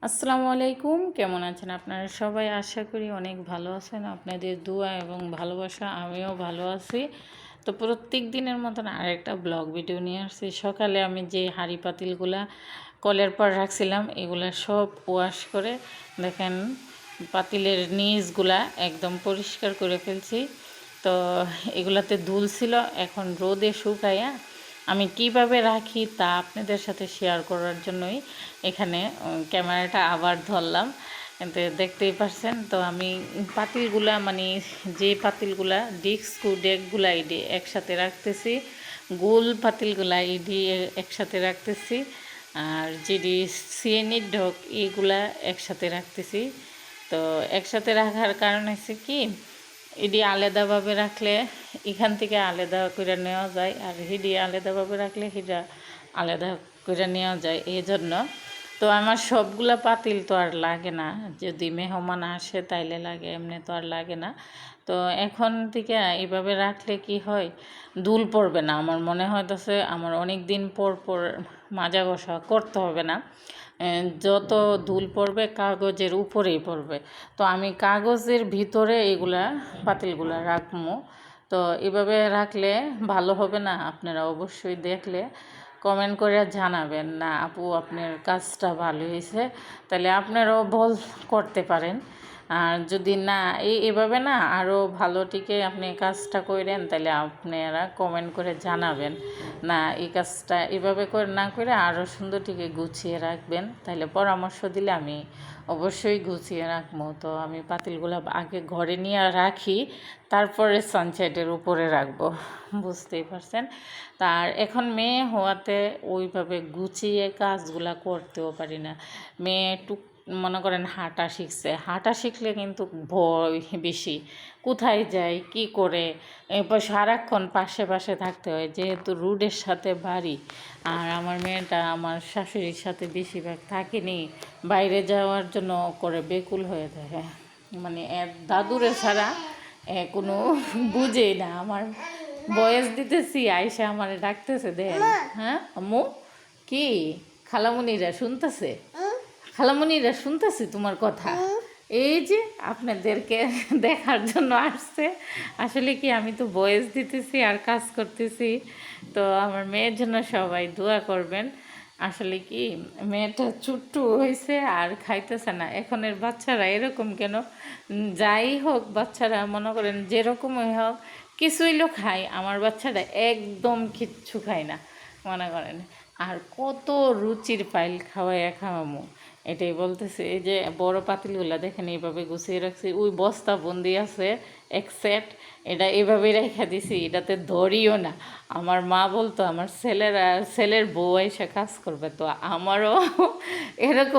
আসসালামু আলাইকুম, কেমন আছেন আপনারা সবাই? আশা করি অনেক ভালো আছেন। আপনাদের দোয়া এবং ভালোবাসা আমিও ভালো আছি। তো প্রত্যেক দিনের মতন আরেকটা ব্লগ ভিডিও নিয়ে আসছি। সকালে আমি যে হাঁড়ি পাতিলগুলা কলের পর রাখছিলাম এগুলা সব ওয়াশ করে দেখেন পাতিলের নিচগুলা একদম পরিষ্কার করে ফেলছি। তো এগুলাতে দুল ছিল, এখন রোদে শুকাইয়া আমি কিভাবে রাখি তা আপনাদের সাথে শেয়ার করার জন্যই এখানে ক্যামেরাটা আবার ধরলাম। কিন্তু দেখতেই পারছেন তো আমি পাতিলগুলা মানে যে পাতিলগুলা ডেকগুলা এডি একসাথে রাখতেছি, গোল পাতিলগুলা এডি একসাথে রাখতেছি, আর যেটি সিএনইর ঢোক এইগুলা একসাথে রাখতেছি। তো একসাথে রাখার কারণ হচ্ছে কি, এডি আলাদাভাবে রাখলে এখান থেকে আলাদা করে নেওয়া যায়, আর হিডি আলাদাভাবে রাখলে হিডা আলাদা করে নেওয়া যায়, এই জন্য। তো আমার সবগুলা পাতিল তো আর লাগে না, যদি মেহমান আসে তাইলে লাগে, এমনি তো আর লাগে না। তো এখন থেকে এইভাবে রাখলে কি হয়, দুল পড়বে না। আমার মনে হইতেছে আমার অনেক দিন পর পর মাজা ঘষা করতে হবে না। যত ধুল পড়বে কাগজের উপরেই পড়বে। তো আমি কাগজের ভিতরে এগুলা পাতিলগুলা রাখবো। তো এভাবে রাখলে ভালো হবে না? আপনারা অবশ্যই দেখলে কমেন্ট করে জানাবেন, না আপু আপনার কাজটা ভালো হয়েছে, তাহলে আপনারাও করতে পারেন। আর যদি না এভাবে না আরও ভালো টিকে আপনি কাজটা করেন, তাহলে আপনারা কমেন্ট করে জানাবেন, না এই কাজটা এভাবে করে না করে আরও সুন্দর টিকে গুছিয়ে রাখবেন, তাহলে পরামর্শ দিলে আমি অবশ্যই গুছিয়ে রাখবো। তো আমি পাতিলগুলো আগে ঘরে নিয়ে রাখি, তারপরে সানসাইডের উপরে রাখবো, বুঝতেই পারছেন। তার এখন মেয়ে হওয়াতে ওইভাবে গুছিয়ে কাজগুলা করতেও পারি না। মেয়ে মনে করেন হাঁটা শিখছে, হাঁটা শিখলে কিন্তু ভয় বেশি, কোথায় যায় কি করে, এরপর সারাক্ষণ পাশে পাশে থাকতে হয়, যেহেতু রোডের সাথে বাড়ি। আর আমার মেয়েটা আমার শাশুড়ির সাথে বেশিরভাগ থাকেনি, বাইরে যাওয়ার জন্য করে বেকুল হয়ে থাকে, মানে দাদুরে ছাড়া কোনো বুঝেই না। আমার বয়স দিতেছি, আয়সা আমার ডাকতেছে, দেন। হ্যাঁ আম্মু, কি খালামুনিরা শুনতেছে? খালামুনিরা শুনতেছি তোমার কথা। এই যে আপনাদেরকে দেখার জন্য আসছে। আসলে কি, আমি তো বয়স দিতেছি আর কাজ করতেছি। তো আমার মেয়ের জন্য সবাই দোয়া করবেন। আসলে কি, মেয়েটা চুট্টু হয়েছে আর খাইতেছে না। এখনের বাচ্চারা এরকম কেন? যাই হোক, বাচ্চারা মনে করেন যেরকমই হোক কিছু হইলেও খায়, আমার বাচ্চাটা একদম কিচ্ছু খায় না মনে করেন। আর কত রুচির পাইল খাওয়ামো, এটাই বলতেছে। এই যে বড় পাতিলগুলো দেখেন এইভাবে গুছিয়ে রাখছি, ওই বস্তা বন্দি আছে এক সেট, এটা এভাবেই রেখে দিছি, এটাতে ধরিও না। আমার মা বলতো আমার ছেলের বউ এসে কাজ করবে, তো আমারও এরকম